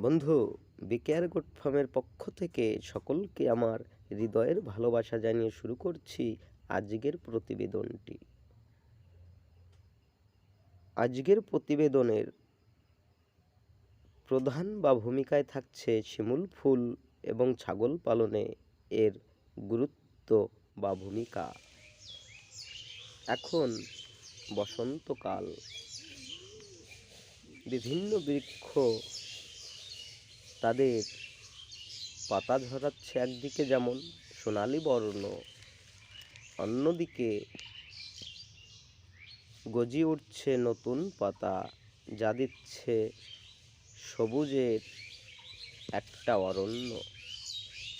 বন্ধু, BKR goat ফার্মের পক্ষ থেকে সকলকে আমার হৃদয়ের ভালোবাসা জানিয়ে শুরু করছি আজকের প্রতিবেদনটি। আজকের প্রতিবেদনের প্রধান বা ভূমিকায় থাকছে শিমুল ফুল এবং ছাগল পালনে এর গুরুত্ব বা ভূমিকা। এখন বসন্তকাল, বিভিন্ন বৃক্ষ তাদের পাতা ঝরাচ্ছে, একদিকে যেমন সোনালী বর্ণ, অন্যদিকে গজিয়ে উঠছে নতুন পাতা, যা দিচ্ছে সবুজের একটা অরণ্য।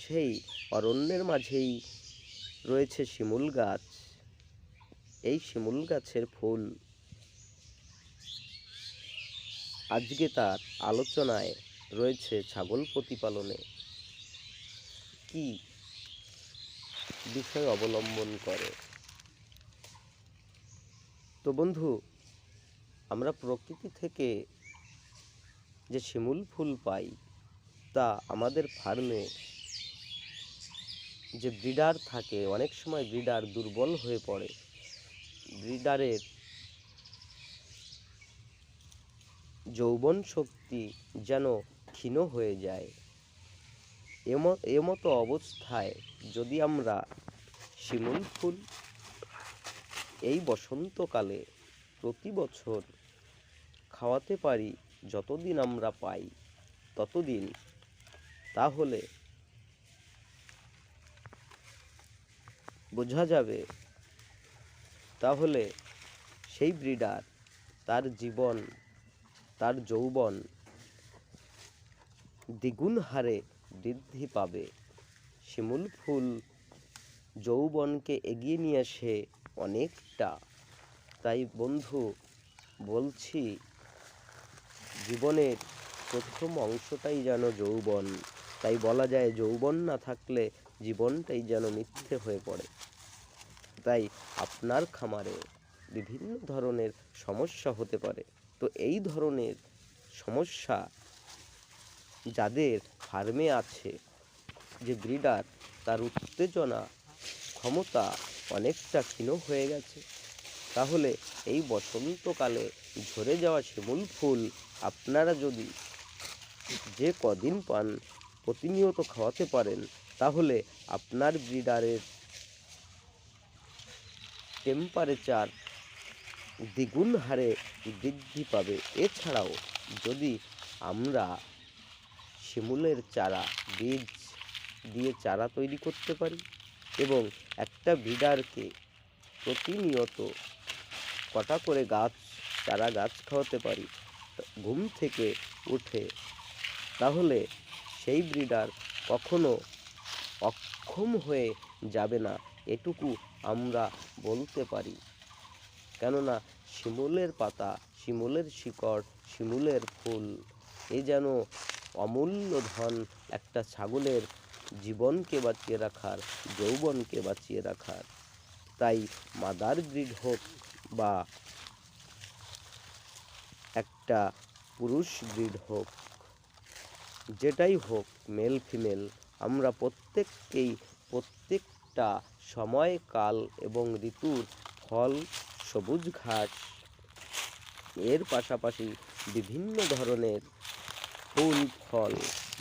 সেই অরণ্যের মাঝেই রয়েছে শিমুল গাছ। এই শিমুল গাছের ফুল আজকে তার আলোচনায় রয়েছে ছাগল প্রতিপালনে কি বিষয় অবলম্বন করে। তো বন্ধু, আমরা প্রকৃতি থেকে যে শিমুল ফুল পাই, তা আমাদের ফার্মে যে ব্রিডার থাকে, অনেক সময় ব্রিডার দুর্বল হয়ে পড়ে, ব্রিডারের যৌবন শক্তি যেন ক্ষীণ হয়ে যায়। এমতো অবস্থায় যদি আমরা শিমুল ফুল এই বসন্তকালে প্রতি বছর খাওয়াতে পারি, যতদিন আমরা পাই ততদিন, তাহলে বোঝা যাবে, তাহলে সেই ব্রিডার তার জীবন, তার যৌবন দ্বিগুণ হারে বৃদ্ধি পাবে। শিমুল ফুল যৌবনকে এগিয়ে নিয়ে আসে অনেকটা। তাই বন্ধু বলছি, জীবনের প্রথম অংশটাই যেন যৌবন। তাই বলা যায়, যৌবন না থাকলে জীবনটাই যেন মিথ্যে হয়ে পড়ে। তাই আপনার খামারে বিভিন্ন ধরনের সমস্যা হতে পারে। তো এই ধরনের সমস্যা যাদের ফার্মে আছে, যে ব্রিডার তার উত্তেজনা ক্ষমতা অনেকটা ক্ষীণ হয়ে গেছে, তাহলে এই বসন্তকালে ঝরে যাওয়া শিমুল ফুল আপনারা যদি যে কদিন পান প্রতিনিয়ত খাওয়াতে পারেন, তাহলে আপনার ব্রিডারের টেম্পারেচার দ্বিগুণ হারে বৃদ্ধি পাবে। এছাড়াও যদি আমরা শিমুলের চারা, বীজ দিয়ে চারা তৈরি করতে পারি এবং একটা ব্রিডারকে প্রতিনিয়ত কটা করে চারা গাছ খাওয়াতে পারি ঘুম থেকে উঠে, তাহলে সেই ব্রিডার কখনো অক্ষম হয়ে যাবে না, এটুকু আমরা বলতে পারি। কেননা শিমুলের পাতা, শিমুলের শিকড়, শিমুলের ফুল এ যেন অমূল্য ধন, একটা ছাগলের জীবনকে বাঁচিয়ে রাখার, যৌবনকে বাঁচিয়ে রাখার। তাই মাদার ব্রিড হোক বা একটা পুরুষ ব্রিড হোক, যেটাই হোক, মেল ফিমেল, আমরা প্রত্যেককেই প্রত্যেকটা সময়, কাল এবং ঋতুর ফল, সবুজ ঘাস, এর পাশাপাশি বিভিন্ন ধরনের ফুল ফল,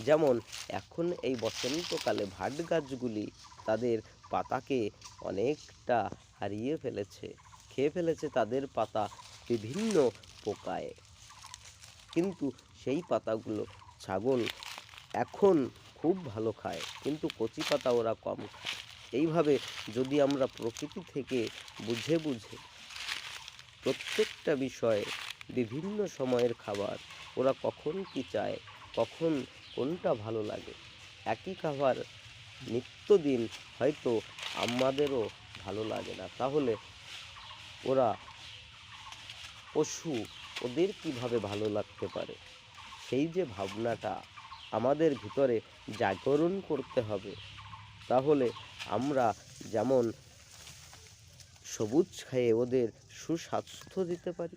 যেমন এখন এই বসন্তকালে ভাট গাছগুলি তাদের পাতাকে অনেকটা হারিয়ে ফেলেছে, খেয়ে ফেলেছে তাদের পাতা বিভিন্ন পোকায়। কিন্তু সেই পাতাগুলো ছাগল এখন খুব ভালো খায়, কিন্তু কচি পাতা ওরা কম খায়। এইভাবে যদি আমরা প্রকৃতি থেকে বুঝে বুঝে প্রত্যেকটা বিষয়ে, বিভিন্ন সময়ের খাবার ওরা কখন কি চায়, কখন কোনটা ভালো লাগে, একই খাবার নিত্যদিন হয়তো আমাদেরও ভালো লাগে না, তাহলে ওরা পশু, ওদের কিভাবে ভালো লাগতে পারে? সেই যে ভাবনাটা আমাদের ভিতরে জাগরণ করতে হবে। তাহলে আমরা যেমন সবুজ খেয়ে ওদের সুস্বাস্থ্য দিতে পারি,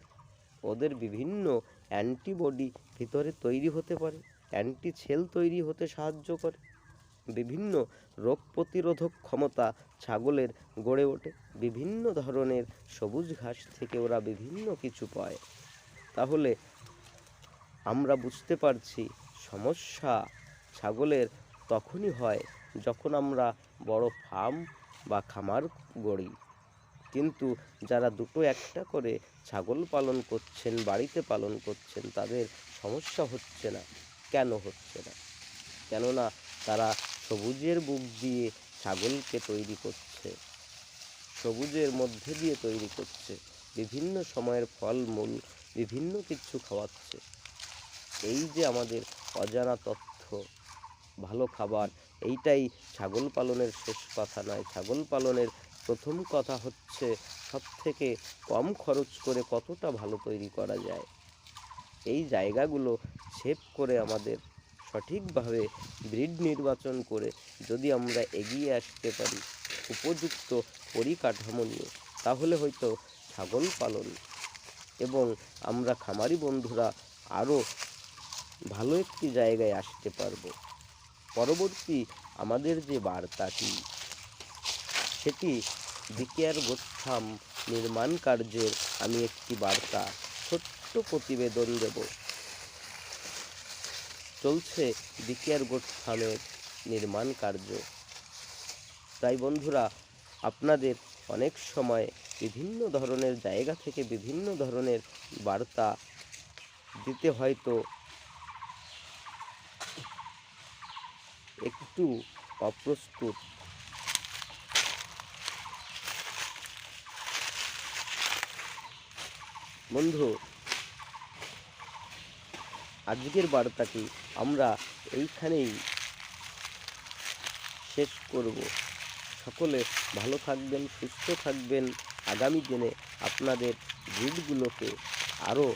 ওদের বিভিন্ন অ্যান্টিবডি ভিতরে তৈরি হতে পারে, অ্যান্টিসেল তৈরি হতে সাহায্য করে। বিভিন্ন রোগ প্রতিরোধক ক্ষমতা ছাগলের গড়ে ওঠে। বিভিন্ন ধরনের সবুজ ঘাস থেকে ওরা বিভিন্ন কিছু পায়। তাহলে আমরা বুঝতে পারছি সমস্যা ছাগলের তখনই হয় যখন আমরা বড় ফার্ম বা খামার গড়ি। কিন্তু যারা দুটো একটা করে ছাগল পালন করছেন, বাড়িতে পালন করছেন, তাদের সমস্যা হচ্ছে না। কেন হচ্ছে না? কেননা তারা সবুজের বুক দিয়ে ছাগলকে তৈরি করছে, সবুজের মধ্যে দিয়ে তৈরি করছে, বিভিন্ন সময়ের ফলমূল, বিভিন্ন কিছু খাওয়াচ্ছে। এই যে আমাদের অজানা তথ্য, ভালো খাবার, এইটাই ছাগল পালনের শেষ কথা নয়। ছাগল পালনের প্রথম কথা হচ্ছে সবথেকে কম খরচ করে কতটা ভালো তৈরি করা যায়। এই জায়গাগুলো সেভ করে আমাদের সঠিকভাবে ব্রিড নির্বাচন করে যদি আমরা এগিয়ে আসতে পারি উপযুক্ত পরিকাঠামো নিয়ে, তাহলে হয়তো ছাগল পালন এবং আমরা খামারি বন্ধুরা আরও ভালো একটি জায়গায় আসতে পারব। পরবর্তী আমাদের যে বার্তাটি, সেটি বিকেআর গোট ফার্ম নির্মাণ কার্যের আমি একটি বার্তা ছোট্ট প্রতিবেদন দেব। চলছে বিকেআর গোট ফার্মের নির্মাণ কার্য। তাই বন্ধুরা, আপনাদের অনেক সময় বিভিন্ন ধরনের জায়গা থেকে বিভিন্ন ধরনের বার্তা দিতে হয়তো একটু অপ্রস্তুত। বন্ধু, আজকের বার্তাটি আমরা এইখানেই শেষ করব। সকলে ভালো থাকবেন, সুস্থ থাকবেন। আগামী দিনে আপনাদের ব্রিডগুলোকে আরও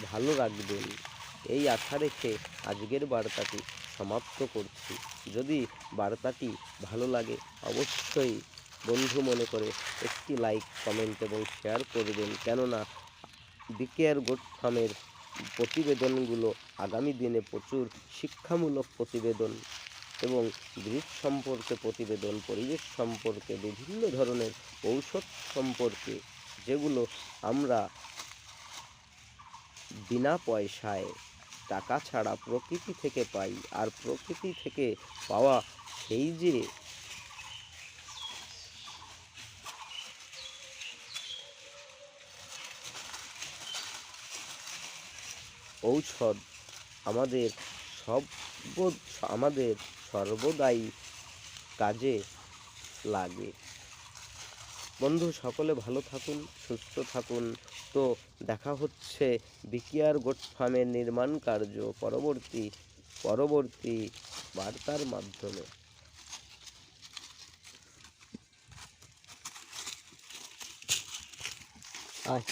ভালো রাখবেন, এই আশা রেখে আজকের বার্তাটি সমাপ্ত করছি। যদি বার্তাটি ভালো লাগে অবশ্যই বন্ধু মনে করে একটি লাইক, কমেন্ট এবং শেয়ার করবেন। কেননা বিকেআর গোট ফার্মের প্রতিবেদনগুলো আগামী দিনে প্রচুর শিক্ষামূলক প্রতিবেদন এবং ব্রিড সম্পর্কে প্রতিবেদন, পরিবেশ সম্পর্কে, বিভিন্ন ধরনের ঔষধ সম্পর্কে, যেগুলো আমরা বিনা পয়সায় টাকা ছাড়া প্রকৃতি থেকে পাই। আর প্রকৃতি থেকে পাওয়া সেই যে ঔষধ আমাদের সর্বদাই কাজে লাগে। বন্ধু, সকলে ভালো থাকুন, সুস্থ থাকুন। তো দেখা হচ্ছে বিকেআর গোট ফার্মের নির্মাণ কার্য পরবর্তী বার্তার মাধ্যমে। আয়।